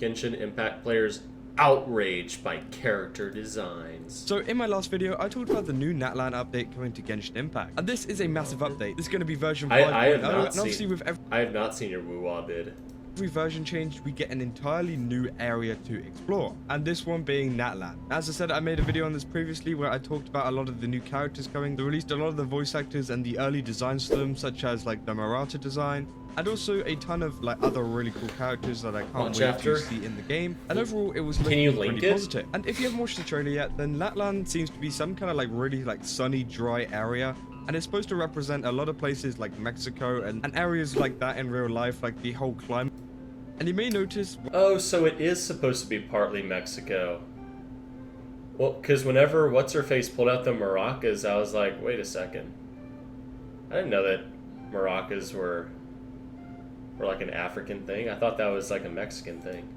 Genshin Impact players outraged by character designs. So in my last video, I talked about the new Natlan update coming to Genshin Impact. And this is a massive update. This is going to be version 5.0, and obviously with I have not seen your woo-wah vid. every version change, we get an entirely new area to explore, and this one being Natlan. As I said, I made a video on this previously where I talked about a lot of the new characters coming. They released a lot of the voice actors and the early designs for them, such as like the Marata design, and also a ton of like other really cool characters that I can't wait to see in the game. And overall, it was looking pretty positive. And if you haven't watched the trailer yet, then Natlan seems to be some kind of like really like sunny, dry area. And it's supposed to represent a lot of places like Mexico and areas like that in real life, like the whole climate. And you may notice... Oh, so it is supposed to be partly Mexico. Well, because whenever What's-Her-Face pulled out the maracas, I was like, wait a second. I didn't know that maracas were like an African thing. I thought that was like a Mexican thing.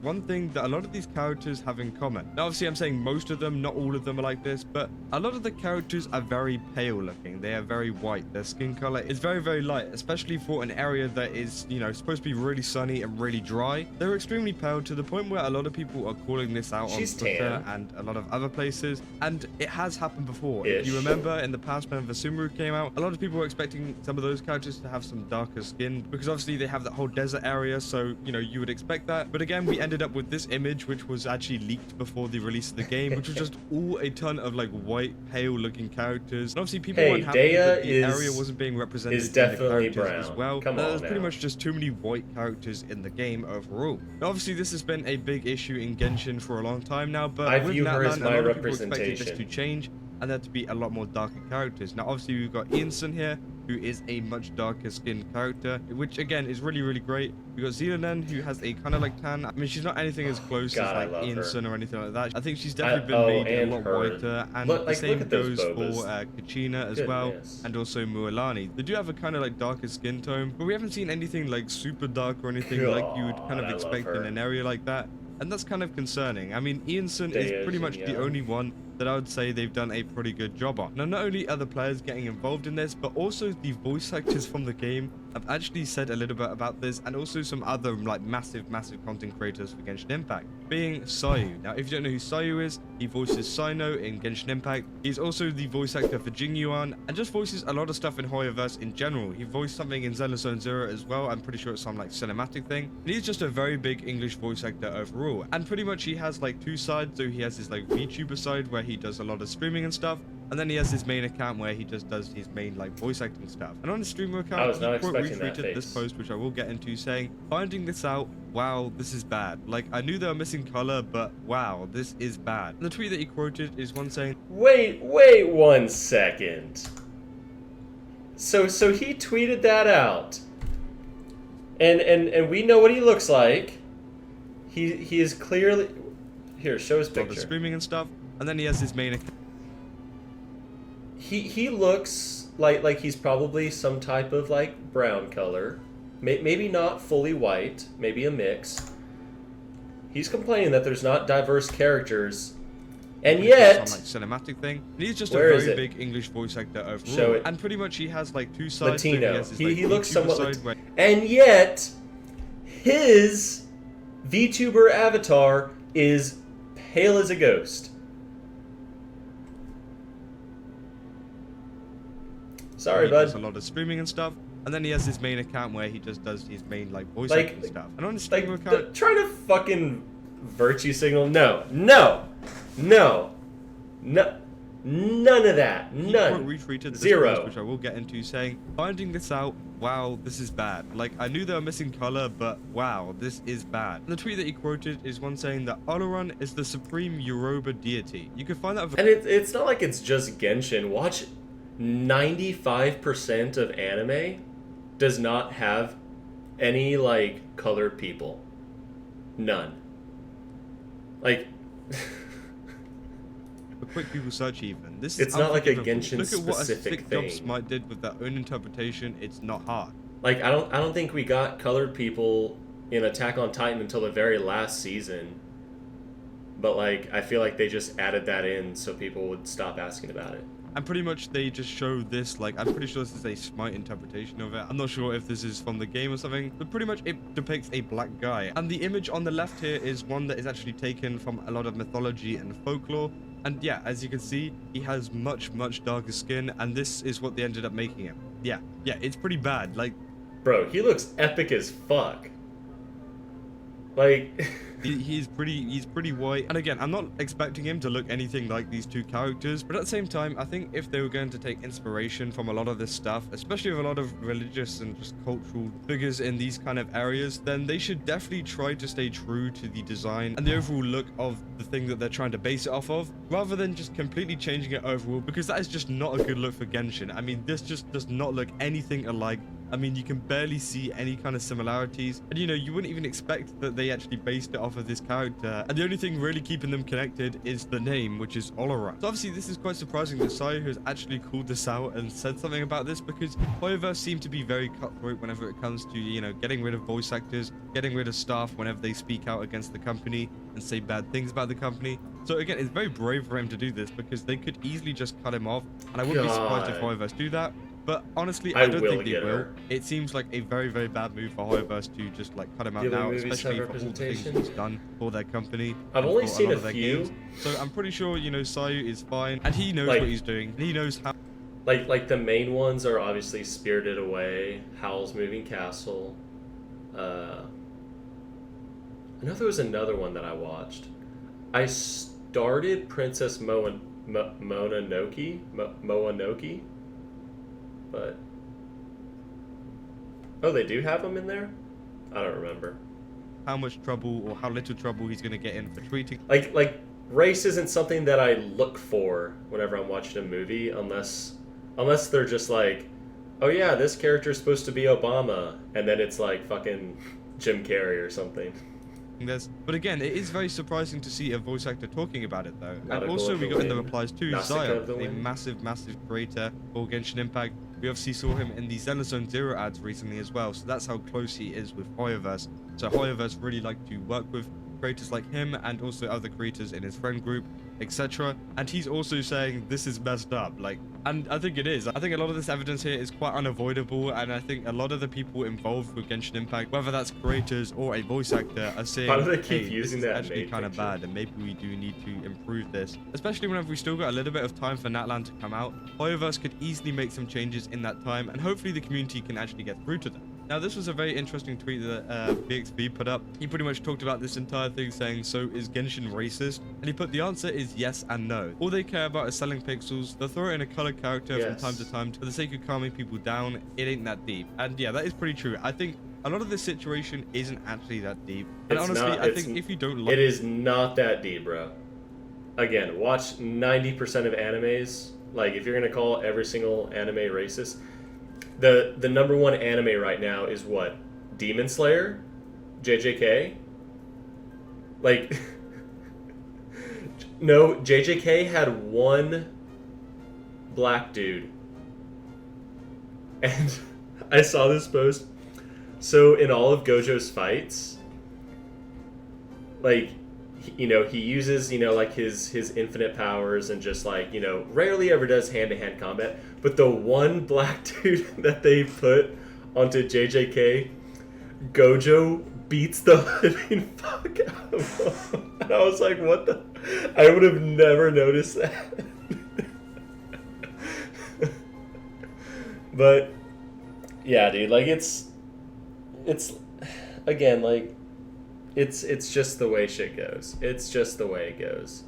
One thing that a lot of these characters have in common. Now, obviously, I'm saying most of them, not all of them are like this, but a lot of the characters are very pale looking. They are very white. Their skin color is very, very light, especially for an area that is, you know, supposed to be really sunny and really dry. They're extremely pale to the point where a lot of people are calling this out on Twitter and a lot of other places. And it has happened before. If you remember, in the past, when Vesumaru came out, a lot of people were expecting some of those characters to have some darker skin, because obviously they have that whole desert area, so, you know, you would expect that. But again, we ended up with this image, which was actually leaked before the release of the game, which was just all a ton of like white, pale looking characters. And obviously people weren't happy that the area wasn't being represented in the characters as well. There's pretty much just too many white characters in the game overall. Now, obviously this has been a big issue in Genshin for a long time now, but I view her as my representation. People expected this to change and there to be a lot more darker characters. Now obviously we've got Ianson here, who is a much darker skinned character, which again is really, really great. We've got Xelanen, who has a kind of like tan. I mean, she's not anything as close as like Ianson or anything like that. I think she's definitely been made a lot whiter, and the same goes for Kachina as well, and also Mualani. They do have a kind of like darker skin tone, but we haven't seen anything like super dark or anything like you would kind of expect in an area like that. And that's kind of concerning. I mean, Ianson is pretty much the only one that I would say they've done a pretty good job on. Now, not only are the players getting involved in this, but also the voice actors from the game have actually said a little bit about this, and also some other like massive content creators for Genshin Impact, being Sayu. Now, if you don't know who Sayu is, he voices Sino in Genshin Impact. He's also the voice actor for Jingyuan, and just voices a lot of stuff in Hoyoverse in general. He voiced something in Zenless Zone Zero as well. I'm pretty sure it's some like cinematic thing. And he's just a very big English voice actor overall. And pretty much he has like two sides. So he has his like VTuber side where he does a lot of streaming and stuff, and then he has his main account where he just does his main like voice acting stuff. And on his streamer account, he retweeted this post, which I will get into, saying, "Finding this out, wow, this is bad. Like, I knew they were missing color, but wow, this is bad." And the tweet that he quoted is one saying, Wait 1 second. So he tweeted that out. And we know what he looks like. He is clearly... Here, show his picture. The streaming and stuff, and then he has his main account. He looks like he's probably some type of like brown color. Maybe not fully white, maybe a mix. He's complaining that there's not diverse characters, and yet some like cinematic thing. And he's just a very big English voice actor overall. Show it. And pretty much he has like two sides. Latino. So he looks somewhat and yet his VTuber avatar is pale as a ghost. Sorry, bud. He does a lot of streaming and stuff, and then he has his main account where he just does his main like voice acting stuff. And on his streamer account, try to fucking virtue signal. No, none of that. None. Retweeted this Zero. Post, which I will get into, saying, "Finding this out, wow, this is bad. Like, I knew they were missing color, but wow, this is bad." And the tweet that he quoted is one saying that Olaran is the supreme Yoruba deity. You can find that. And it's not like it's just Genshin. Watch. 95% of anime does not have any like colored people. None. Like a quick Google search even. It's not like a Genshin specific thing. Look at what a sick job Smite did with their own interpretation. It's not hard. Like I don't think we got colored people in Attack on Titan until the very last season. But like I feel like they just added that in so people would stop asking about it. And pretty much they just show this, like, I'm pretty sure this is a Smite interpretation of it. I'm not sure if this is from the game or something, but pretty much it depicts a black guy. And the image on the left here is one that is actually taken from a lot of mythology and folklore. And yeah, as you can see, he has much darker skin, and this is what they ended up making him. Yeah, it's pretty bad. Like, bro, he looks epic as fuck. Like he's pretty white, and again, I'm not expecting him to look anything like these two characters, but at the same time, I think if they were going to take inspiration from a lot of this stuff, especially with a lot of religious and just cultural figures in these kind of areas, then they should definitely try to stay true to the design and the overall look of the thing that they're trying to base it off of, rather than just completely changing it overall, because that is just not a good look for Genshin. I mean, this just does not look anything alike. I mean, you can barely see any kind of similarities, and you know, you wouldn't even expect that they actually based it off of this character, and the only thing really keeping them connected is the name, which is OUTRAGED. So obviously this is quite surprising that Sayu has actually called this out and said something about this, because Hoyoverse seem to be very cutthroat whenever it comes to, you know, getting rid of voice actors, getting rid of staff whenever they speak out against the company and say bad things about the company. So again, it's very brave for him to do this, because they could easily just cut him off, and I wouldn't be surprised if Hoyoverse do that. But honestly, I don't think they will. It seems like a very bad move for Hoyoverse to just like cut him out now, especially for all the things he's done for their company. I've only seen a few. Games. So I'm pretty sure, you know, Sayu is fine, and he knows what he's doing. He knows how. Like the main ones are obviously Spirited Away, Howl's Moving Castle. I know there was another one that I watched. I started Princess Mononoke, but oh, they do have them in there? I don't remember. How much trouble or how little trouble he's gonna get in for tweeting. Like race isn't something that I look for whenever I'm watching a movie, unless they're just like, oh yeah, this character's supposed to be Obama, and then it's like fucking Jim Carrey or something. But again, it is very surprising to see a voice actor talking about it, though. And also, we got in the replies too, Zaya, a massive creator for Genshin Impact. We obviously saw him in the Xenozone Zero ads recently as well, so that's how close he is with Hoyoverse. So Hoyoverse really like to work with creators like him and also other creators in his friend group, etc. And he's also saying this is messed up, like, and I think it is. I think a lot of this evidence here is quite unavoidable, and I think a lot of the people involved with Genshin Impact, whether that's creators or a voice actor, are saying, how do they keep using this is that actually kind of bad, and maybe we do need to improve this, especially whenever we still got a little bit of time for Natlan to come out. Hoyoverse could easily make some changes in that time, and hopefully the community can actually get through to them. Now, this was a very interesting tweet that BXB put up. He pretty much talked about this entire thing, saying, so is Genshin racist? And he put, the answer is yes and no. All they care about is selling pixels. They'll throw in a color character from time to time for the sake of calming people down. It ain't that deep. And yeah, that is pretty true. I think a lot of this situation isn't actually that deep. And honestly, I think if you don't like it, is not that deep, bro. Again, watch 90% of animes. Like, if you're gonna call every single anime racist, the number one anime right now is what? Demon Slayer? JJK? Like, no, JJK had one black dude. And I saw this post. So in all of Gojo's fights, like, you know, he uses, you know, like his infinite powers and just like, you know, rarely ever does hand-to-hand combat. But the one black dude that they put onto JJK, Gojo beats the living fuck out of him. And I was like, what the? I would have never noticed that. But yeah, dude, like it's again, like it's just the way shit goes. It's just the way it goes.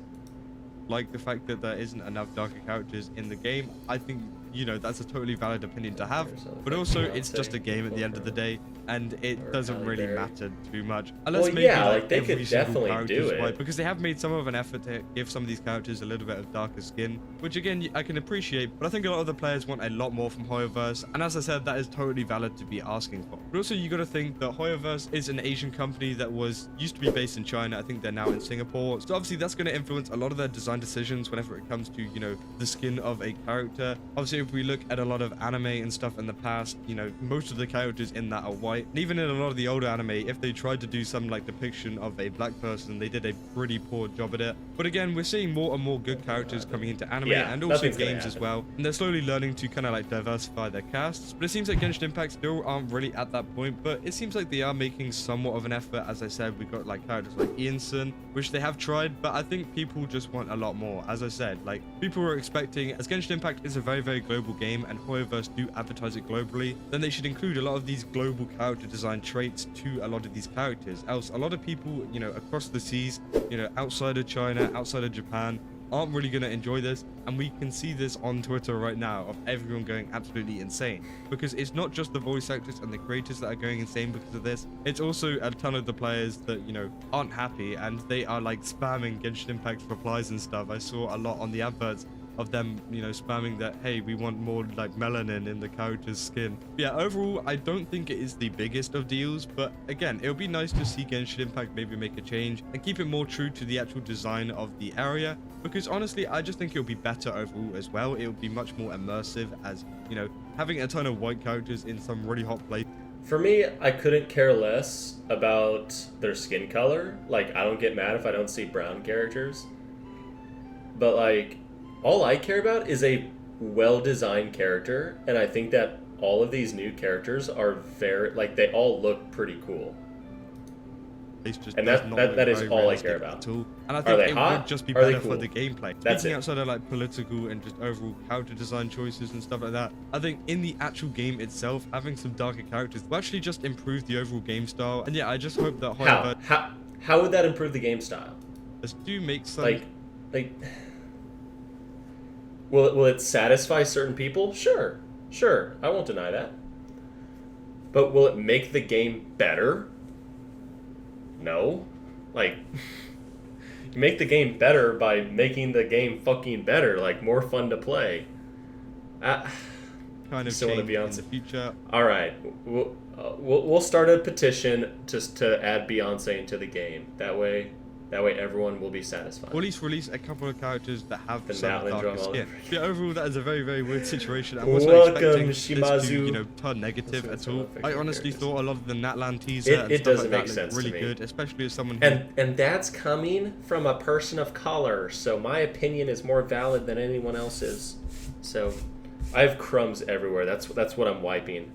Like the fact that there isn't enough darker characters in the game, I think, you know, that's a totally valid opinion to have, but also it's just a game at the end of the day, and it doesn't really matter too much, unless maybe like they could definitely do it, white, because they have made some of an effort to give some of these characters a little bit of darker skin, which again I can appreciate, but I think a lot of the players want a lot more from Hoyoverse, and as I said, that is totally valid to be asking for. But also you got to think that Hoyoverse is an Asian company that used to be based in China. I think they're now in Singapore, so obviously that's going to influence a lot of their design decisions whenever it comes to, you know, the skin of a character. Obviously if we look at a lot of anime and stuff in the past, you know, most of the characters in that are white. And even in a lot of the older anime, if they tried to do some like depiction of a black person, they did a pretty poor job at it. But again, we're seeing more and more good characters coming into anime and also games as well. And they're slowly learning to kind of like diversify their casts. But it seems like Genshin Impact still aren't really at that point, but it seems like they are making somewhat of an effort. As I said, we've got like characters like Ianson, which they have tried, but I think people just want a lot more. As I said, like people were expecting, as Genshin Impact is a very, very global game and Hoyoverse do advertise it globally, then they should include a lot of these global character design traits to a lot of these characters. Else, a lot of people, you know, across the seas, you know, outside of China, outside of Japan, aren't really going to enjoy this, and we can see this on Twitter right now of everyone going absolutely insane, because it's not just the voice actors and the creators that are going insane because of this, it's also a ton of the players that, you know, aren't happy and they are like spamming Genshin Impact replies and stuff. I saw a lot on the adverts of them, you know, spamming that, hey, we want more like melanin in the character's skin. Yeah, overall, I don't think it is the biggest of deals, but again, it would be nice to see Genshin Impact maybe make a change and keep it more true to the actual design of the area, because honestly, I just think it'll be better overall as well. It will be much more immersive, as, you know, having a ton of white characters in some really hot place. For me, I couldn't care less about their skin color. Like, I don't get mad if I don't see brown characters, but like, all I care about is a well-designed character, and I think that all of these new characters are very, like, they all look pretty cool. It's just, and that is all I care about. And I think it would just be better for the gameplay. That's Speaking outside of like political and just overall character design choices and stuff like that, I think in the actual game itself, having some darker characters will actually just improve the overall game style. And yeah, I just hope that how would that improve the game style? Let's do make some like will it satisfy certain people? Sure, I won't deny that. But will it make the game better? No. Like, you make the game better by making the game fucking better, like more fun to play. Kind of still want to Beyonce in the future. All right, we'll start a petition just to add Beyonce into the game. That way everyone will be satisfied. Or at least release a couple of characters that have the some darker skin. Yeah, overall, that is a very, very weird situation. I wasn't expecting Shimazu. This to, you know, turn negative at all. I honestly thought a lot of the Natlan teaser it doesn't make sense really to me. Good, especially as someone who... And that's coming from a person of color, so my opinion is more valid than anyone else's. So I have crumbs everywhere. That's what I'm wiping.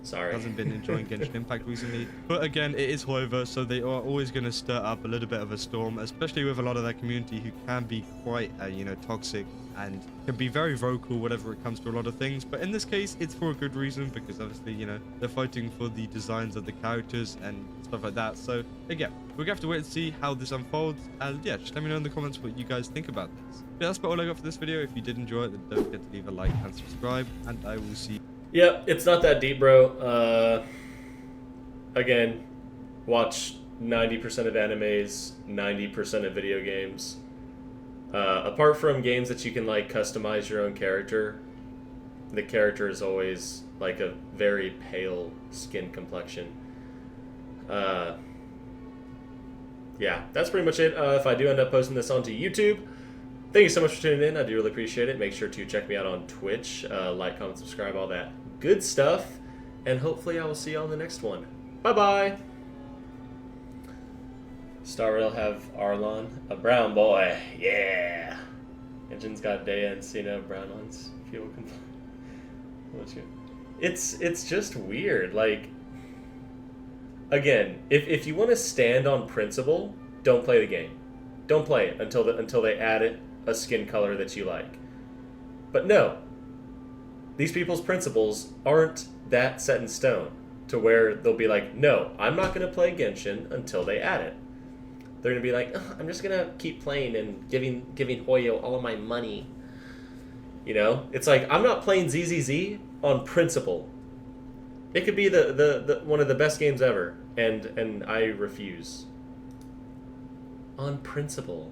Sorry. Hasn't been enjoying Genshin Impact recently. But again, it is Hoyoverse, so they are always going to stir up a little bit of a storm, especially with a lot of their community who can be quite, you know, toxic and can be very vocal whenever it comes to a lot of things. But in this case, it's for a good reason, because obviously, you know, they're fighting for the designs of the characters and stuff like that. So again, we're going to have to wait and see how this unfolds. And yeah, just let me know in the comments what you guys think about this. Yeah, that's about all I got for this video. If you did enjoy it, then don't forget to leave a like and subscribe, and I will see you. Yep, it's not that deep, bro. Again, watch 90% of animes, 90% of video games. Apart from games that you can like customize your own character, the character is always like a very pale skin complexion. Yeah, that's pretty much it. If I do end up posting this onto YouTube, thank you so much for tuning in. I do really appreciate it. Make sure to check me out on Twitch. Like, comment, subscribe, all that good stuff. And hopefully I will see you on the next one. Bye-bye. Star Rail have Arlon, a brown boy. Yeah. Engine's got Dea and Cena, brown ones. People complain. It's just weird. Like, again, if you want to stand on principle, don't play the game. Don't play it until they add it a skin color that you like. But no, these people's principles aren't that set in stone to where they'll be like, no, I'm not going to play Genshin until they add it. They're going to be like, oh, I'm just going to keep playing and giving Hoyo all of my money. You know, it's like, I'm not playing ZZZ on principle. It could be the one of the best games ever, and I refuse. On principle.